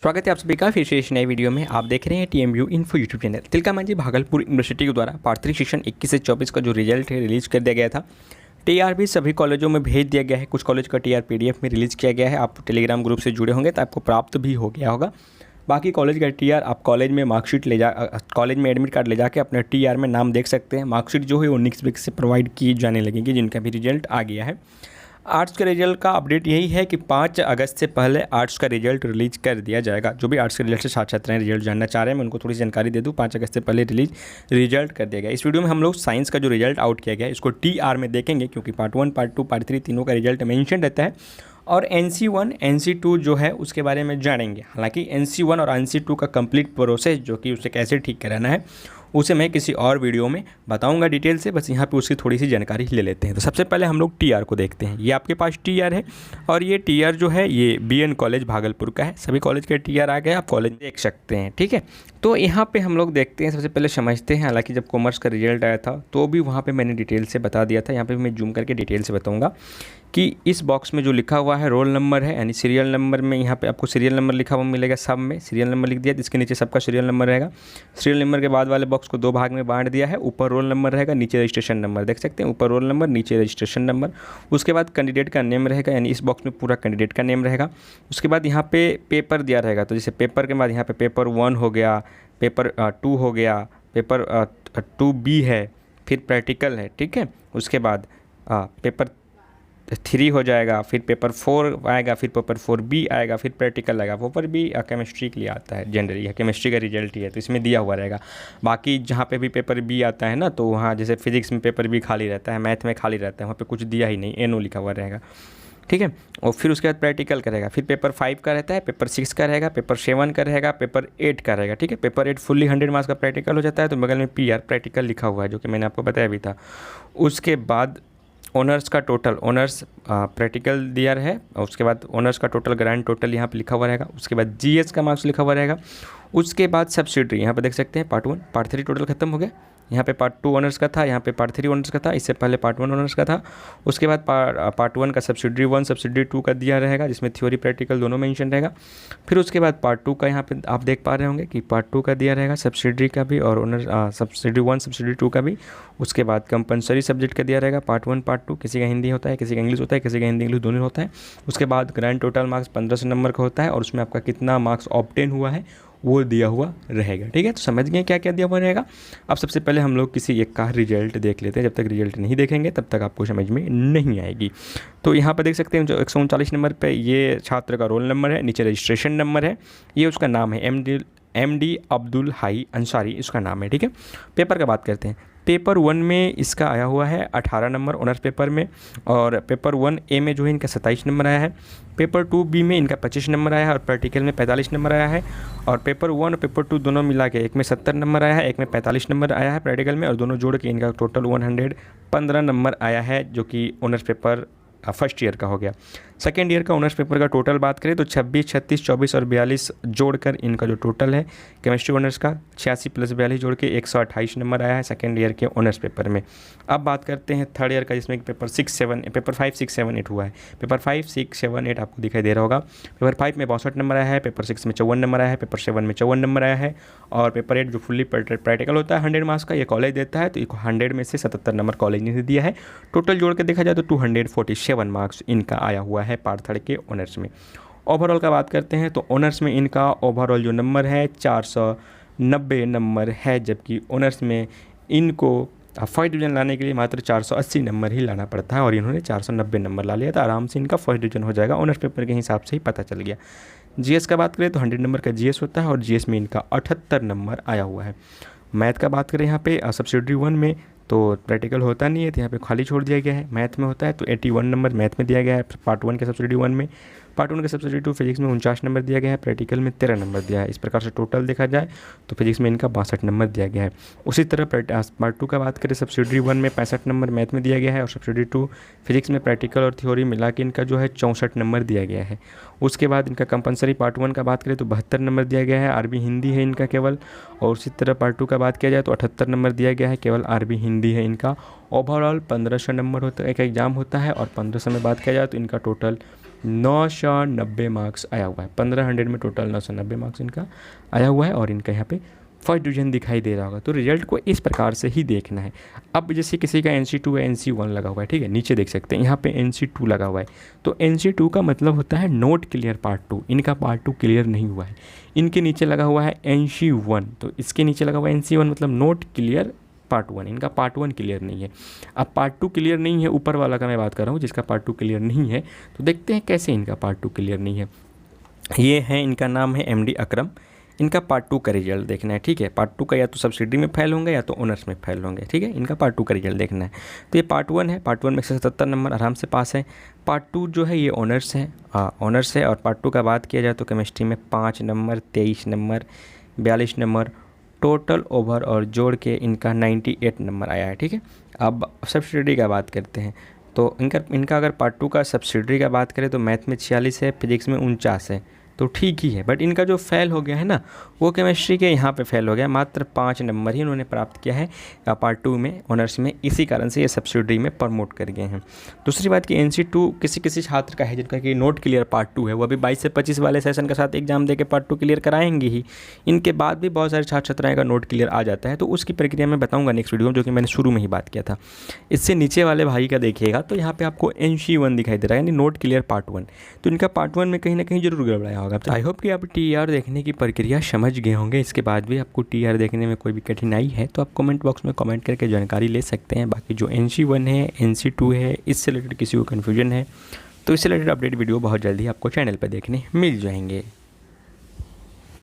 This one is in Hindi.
स्वागत है आप सभी का फिर से इस नए वीडियो में। आप देख रहे हैं TMU info YouTube channel. Tilka Manjhi Bhagalpur university के द्वारा पार्ट 3 सेशन 21 से 24 का जो रिजल्ट है रिलीज कर दिया गया था। टीआर भी सभी कॉलेजों में भेज दिया गया है। कुछ कॉलेज का टीआर पीडीएफ में रिलीज़ किया गया है। आप टेलीग्राम ग्रुप से जुड़े होंगे तो आपको प्राप्त भी हो गया होगा। बाकी कॉलेज का टीआर आप कॉलेज में मार्कशीट कॉलेज में एडमिट कार्ड ले जाके अपने टीआर में नाम देख सकते हैं। मार्कशीट जो है वो नेक्स्ट वीक से प्रोवाइड की जाने लगेगी जिनका भी रिजल्ट आ गया है। आर्ट्स के रिजल्ट का अपडेट यही है कि 5 अगस्त से पहले आर्ट्स का रिजल्ट रिलीज कर दिया जाएगा। जो भी आर्ट्स के रिजल्ट से छात्र हैं रिजल्ट जानना चाह रहे हैं, मैं उनको थोड़ी सी जानकारी दे दूं। 5 अगस्त से पहले रिजल्ट कर दिया गया। इस वीडियो में हम लोग साइंस का जो रिजल्ट आउट किया गया है इसको टीआर में देखेंगे, क्योंकि पार्ट 1, पार्ट 2, पार्ट 3 तीनों का रिजल्ट मेंशन रहता है। और NC1 NC2 जो है उसके बारे में जानेंगे। हालांकि NC1 और NC2 का कंप्लीट प्रोसेस जो कि उसे कैसे ठीक कराना है उसे मैं किसी और वीडियो में बताऊंगा डिटेल से। बस यहाँ पे उसकी थोड़ी सी जानकारी ले लेते हैं। तो सबसे पहले हम लोग टीआर को देखते हैं। ये आपके पास टीआर है और ये टीआर जो है ये BN कॉलेज भागलपुर का है। सभी कॉलेज के टीआर आ गए, आप कॉलेज देख सकते हैं। ठीक है, तो यहाँ पे हम लोग देखते हैं। सबसे पहले समझते हैं। हालांकि जब कॉमर्स का रिजल्ट आया था तो भी वहाँ पर मैंने डिटेल से बता दिया था। यहाँ पर मैं जूम करके डिटेल से बताऊँगा कि इस बॉक्स में जो लिखा हुआ है रोल नंबर है, यानी सीरियल नंबर में यहाँ पे आपको सीरियल नंबर लिखा हुआ मिलेगा। सब में सीरियल नंबर लिख दिया, इसके नीचे सबका सीरियल नंबर रहेगा। सीरियल नंबर के बाद वाले बॉक्स को 2 भाग में बांट दिया है। ऊपर रोल नंबर रहेगा, नीचे रजिस्ट्रेशन नंबर। देख सकते हैं, ऊपर रोल नंबर, नीचे रजिस्ट्रेशन नंबर। उसके बाद कैंडिडेट का नेम रहेगा, यानी इस बॉक्स में पूरा कैंडिडेट का नेम रहेगा। उसके बाद यहाँ पे पेपर दिया रहेगा। तो जैसे पेपर के बाद यहाँ पे पेपर 1 हो गया, पेपर 2 हो गया, पेपर 2B है, फिर प्रैक्टिकल है। ठीक है, उसके बाद पेपर 3 हो जाएगा, फिर पेपर 4 आएगा, फिर पेपर 4B आएगा, फिर प्रैक्टिकल आएगा। पेपर भी केमिस्ट्री के लिए आता है, जनरली केमिस्ट्री का रिजल्ट ही है तो इसमें दिया हुआ रहेगा। बाकी जहाँ पे भी पेपर B आता है ना, तो वहाँ जैसे फिजिक्स में पेपर B खाली रहता है, मैथ में खाली रहता है, वहाँ पे कुछ दिया ही नहीं, NO लिखा हुआ रहेगा। ठीक है, और फिर उसके बाद प्रैक्टिकल करेगा। फिर पेपर 5 का रहता है, पेपर 6 का रहेगा, पेपर 7 का रहेगा, पेपर 8 का रहेगा। ठीक है, पेपर 8 फुल्ली 100 मार्क्स का प्रैक्टिकल हो जाता है। तो बगल में PR प्रैक्टिकल लिखा हुआ है, जो कि मैंने आपको बताया भी था। उसके बाद ऑनर्स का टोटल, ऑनर्स प्रैक्टिकल दिया है। और उसके बाद ऑनर्स का टोटल, ग्रैंड टोटल यहाँ पे लिखा हुआ रहेगा। उसके बाद GS का मार्क्स लिखा हुआ रहेगा। उसके बाद सब्सिडरी, यहाँ पे देख सकते हैं पार्ट 1, पार्ट 3 टोटल खत्म हो गया। यहाँ पे पार्ट 2 ऑनर्स का था, यहाँ पे पार्ट 3 ऑनर्स का था, इससे पहले पार्ट 1 ऑनर्स का था। उसके बाद पार्ट 1 का सब्सिडरी 1, सब्सिडरी 2 का दिया रहेगा, जिसमें थ्योरी प्रैक्टिकल दोनों मेंशन रहेगा। फिर उसके बाद पार्ट 2 का यहाँ पे आप देख पा रहे होंगे कि पार्ट 2 का दिया रहेगा, सब्सिडरी का भी और ऑनर्स सब्सिडरी 1, सब्सिडरी 2 का भी। उसके बाद कंपलसरी सब्जेक्ट का दिया रहेगा, पार्ट 1, पार्ट 2। किसी का हिंदी होता है, किसी का इंग्लिश होता है, किसी का हिंदी इंग्लिश दोनों होता है। उसके बाद ग्रैंड टोटल मार्क्स 1500 नंबर का होता है और उसमें आपका कितना मार्क्स ऑब्टेन हुआ है वो दिया हुआ रहेगा। ठीक है, तो समझ गए क्या क्या दिया हुआ रहेगा। अब सबसे पहले हम लोग किसी एक का रिजल्ट देख लेते हैं। जब तक रिजल्ट नहीं देखेंगे तब तक आपको समझ में नहीं आएगी। तो यहाँ पर देख सकते हैं जो 139 नंबर पे ये छात्र का रोल नंबर है, नीचे रजिस्ट्रेशन नंबर है, ये उसका नाम है MD अब्दुल हाई अंसारी इसका नाम है। ठीक है, पेपर का बात करते हैं। पेपर 1 में इसका आया हुआ है 18 नंबर ऑनर्स पेपर में, और पेपर 1A में जो है इनका 27 नंबर आया है। पेपर 2B में इनका 25 नंबर आया है और प्रैक्टिकल में 45 नंबर आया है। और पेपर 1 और पेपर 2 दोनों मिला के एक में 70 नंबर आया है, एक में 45 नंबर आया है प्रैक्टिकल में, और दोनों जोड़ के इनका टोटल 115 नंबर आया है, जो कि ऑनर्स पेपर फर्स्ट ईयर का हो गया। सेकेंड ईयर का ऑनर्स पेपर का टोटल बात करें तो 26, 36, 24 और 42 जोड़कर इनका जो टोटल है केमिस्ट्री ऑनर्स का 86 + 42 जोड़ के 128 नंबर आया है सेकेंड ईयर के ऑनर्स पेपर में। अब बात करते हैं थर्ड ईयर का, जिसमें पेपर 5, 6, 7, 8 हुआ है। पेपर 5, 6, 7, 8 आपको दिखाई दे रहा होगा। पेपर 5 में 62 नंबर आया है, पेपर 6 में 54 नंबर आया है, पेपर 7 में 54 नंबर आया है। और पेपर 8 जो फुल्ली प्रैक्टिकल होता है 100 मार्क्स का, ये कॉलेज देता है, तो 100 में से 77 नंबर कॉलेज ने दिया है। टोटल जोड़ के देखा जाए तो 247 मार्क्स इनका आया हुआ है पार्ट 3 के ऑनर्स में। ओवरऑल का बात करते हैं तो ऑनर्स में इनका ओवरऑल जो नंबर है 490 नंबर है, जबकि ऑनर्स में इनको फर्स्ट डिवीज़न लाने के लिए मात्र 480 नंबर ही लाना पड़ता है और इन्होंने 490 नंबर ला लिया। तो आराम से इनका फर्स्ट डिवीज़न हो जाएगा, ऑनर्स पेपर के हिसाब से ही पता चल गया। GS का बात करें तो 100 नंबर का GS होता है और GS में इनका 78 नंबर आया हुआ है। मैथ का बात करें यहाँ पे सब्सिडरी 1 में तो प्रैक्टिकल होता नहीं है, तो यहाँ पे खाली छोड़ दिया गया है। मैथ में होता है तो 81 नंबर मैथ में दिया गया है पार्ट 1 के सब्सिडी 1 में। पार्ट 1 के सब्सिडी 2 फिजिक्स में 49 नंबर दिया गया है, प्रैक्टिकल में 13 नंबर दिया है। इस प्रकार से टोटल देखा जाए तो फिजिक्स में इनका 62 नंबर दिया गया है। उसी तरह पार्ट 2 का बात करें सब्सिडी 1 में 65 नंबर मैथ में दिया गया है और सब्सिडी 2 फिजिक्स में प्रैक्टिकल और थ्योरी मिला के इनका जो है 64 नंबर दिया गया है। उसके बाद इनका कंपलसरी पार्ट 1 का बात करें तो 72 नंबर दिया गया है, RB हिंदी है इनका केवल। और उसी तरह पार्ट 2 का बात किया जाए तो 78 नंबर दिया गया है, केवल RB हिंदी है इनका। ओवरऑल 1500 नंबर होता है, एक एग्ज़ाम होता है, और 1500 में बात किया जाए तो इनका टोटल 990 मार्क्स आया हुआ है। 1500 में टोटल 990 मार्क्स इनका आया हुआ है और इनका यहाँ पे फर्स्ट डिवीजन दिखाई दे रहा होगा। तो रिजल्ट को इस प्रकार से ही देखना है। अब जैसे किसी का NC2 है, NC1 लगा हुआ है, ठीक है, नीचे देख सकते हैं यहाँ पे NC2 लगा हुआ है। तो NC2 का मतलब होता है नोट क्लियर पार्ट 2। इनका पार्ट 2 क्लियर नहीं हुआ है। इनके नीचे लगा हुआ है NC1, तो इसके नीचे लगा हुआ है NC1 मतलब नोट क्लियर पार्ट 1। इनका पार्ट 1 क्लियर नहीं है। अब पार्ट 2 क्लियर नहीं है, ऊपर वाला का मैं बात कर रहा हूँ जिसका पार्ट 2 क्लियर नहीं है। तो देखते हैं कैसे इनका पार्ट 2 क्लियर नहीं है। ये है, इनका नाम है MD अकरम। इनका पार्ट 2 का रिजल्ट देखना है, ठीक है। पार्ट 2 का या तो सब्सिडी में फेल होंगे या तो ऑनर्स में फेल होंगे, ठीक है। इनका पार्ट 2 का रिजल्ट देखना है। तो ये पार्ट 1 है, पार्ट 1 में 177 नंबर आराम से पास है। पार्ट 2 जो है ये ऑनर्स है, ऑनर्स है। और पार्ट 2 का बात किया जाए तो केमिस्ट्री में 5 number, 23 number, 42 number total over और जोड़ के इनका 98 नंबर आया है, ठीक है। अब सब्सिडी का बात करते हैं तो इनका अगर पार्ट 2 का सब्सिडी का बात करें तो मैथ में 46 है, फिजिक्स में 49 है, तो ठीक ही है। बट इनका जो फेल हो गया है ना, वो केमिस्ट्री के यहाँ पे फेल हो गया। मात्र 5 नंबर ही उन्होंने प्राप्त किया है पार्ट 2 में ऑनर्स में, इसी कारण से ये सब्सिडी में प्रमोट कर गए हैं। दूसरी बात कि NC2 किसी किसी छात्र का है जिनका कि नोट क्लियर पार्ट 2 है, वो अभी 22 से 25 वाले सेशन के साथ एग्जाम दे के पार्ट 2 क्लियर कराएंगे ही। इनके बाद भी बहुत सारे छात्र छात्राएँ का नोट क्लियर आ जाता है, तो उसकी प्रक्रिया मैं बताऊँगा नेक्स्ट वीडियो में, जो कि मैंने शुरू में ही बात किया था। इससे नीचे वाले भाई का देखिएगा तो यहाँ पर आपको NC1 दिखाई दे रहा है, यानी नोट क्लियर पार्ट 1। तो इनका पार्ट 1 में कहीं ना कहीं जरूर गड़बड़ाया होगा। तो आई होप कि आप TR देखने की प्रक्रिया समझ गए होंगे। इसके बाद भी आपको TR देखने में कोई भी कठिनाई है तो आप कमेंट बॉक्स में कमेंट करके जानकारी ले सकते हैं। बाकी जो NC1 है, NC2 है, इससे रिलेटेड किसी को कन्फ्यूजन है तो इससे रिलेटेड अपडेट वीडियो बहुत जल्दी आपको चैनल पर देखने मिल जाएंगे।